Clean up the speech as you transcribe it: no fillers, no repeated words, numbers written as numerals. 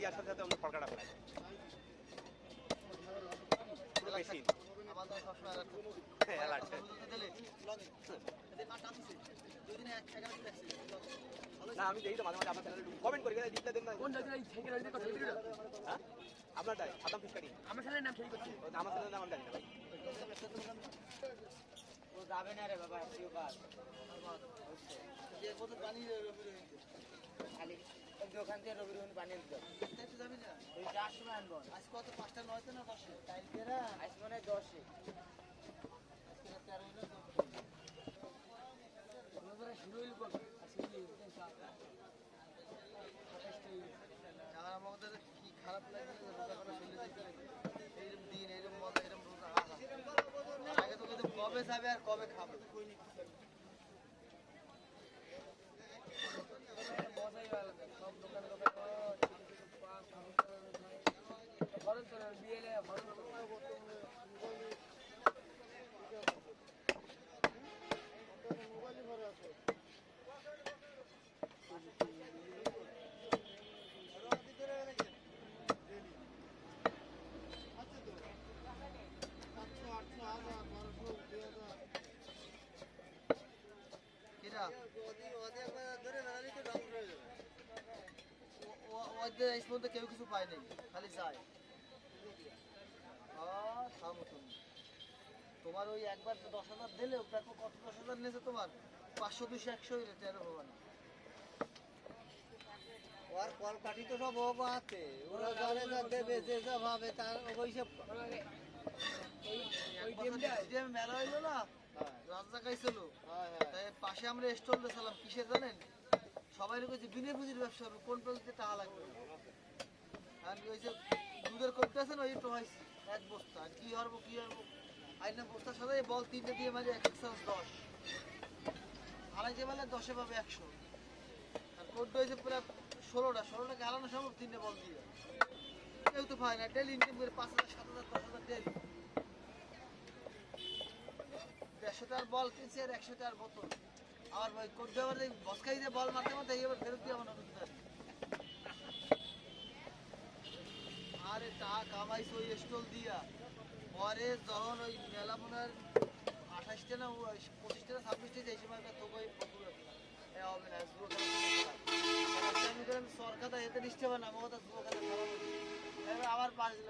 দেওয়ার সাথে সাথে আমরা ফলকাটা ফেলাই বেশি না আমি দেখি তো মাঝে মাঝে আপনার চ্যানেলে কমেন্ট করি দিতে দেন না হ্যাঁ আপনারটাই সাদাম ফিসকারি আমার চ্যানেলের নাম ঠিক করছি আমার চ্যানেলের নাম আমি জানি না ভাই ও যাবে না রে বাবা প্রিয় কাজ যে কত পানি খালি দোকান থেকে রবি রবি পানি আনতে যাবি না ওই 4 সময় আনবো আজ কত 5টা 9তে না 10 কালকে না আজ মানে 10 আজকে 13 হলো 10 শুরু হইল আজকে আমার আমাদের কি খারাপ লাগে রোজা করা চলে যেতে এইরকম দিন এরকম মজা এরকম রোজা আগে তো কিন্তু কবে যাবে আর কবে খাবে মজাই আলাদা সব দোকান খরচ করে বিয়েলে মোবাইল ঘরে আছে কেউ কিছু পায় নাই খালি যায় তোমার ওই একবার 10,000 দিলেও দেখো কত 10,000 নিয়েছে তোমার 500 200 100 তেরো হবে না ওর কল কাটি তো সব ও আছে ওরা জানে যা দেবে যে যা ভাবে তার ওইসব মেলা হইলো না রাজা খাইছিল তাই পাশে আমরা স্টল দিয়েছিলাম কিসের জানেন সবাই কইছে বিনে পুঁজির ব্যবসা হবে কোন পদ্ধতিতে টাকা লাগবে আর ওই যে দুধের করতে আছেন ওই তো হয়েছে এক বস্তা কি হরবো আইনা বস্তার সাথে বল 3টে দিয়ে মারি 1 চান্স 10 আড়াই যে বেলা 10-এ পাবে 100 আর কোড হয়েছে পুরো 16টাকে হারানো সম্ভব 3টে বল দিয়ে কেউ তো পায় না ডেলি ইনকাম করে 5,000 7,000 10,000 ডেলি 150 টাকার বল কিনছে আর 100 টাকার বোতল আমার ভাই কোড দেওয়ার বসকাই দিয়ে বল মারতে এবার ফেরত দিয়ে আমার অনুরোধ আরে টাকা কামাইছে ওই স্টল দিয়া পরে যখন ওই মেলা মনে 28টা না 25টা 26টা এই সময় তো কই হবে না সরকার এতে নিশ্চয় না আমার কথা আবার 5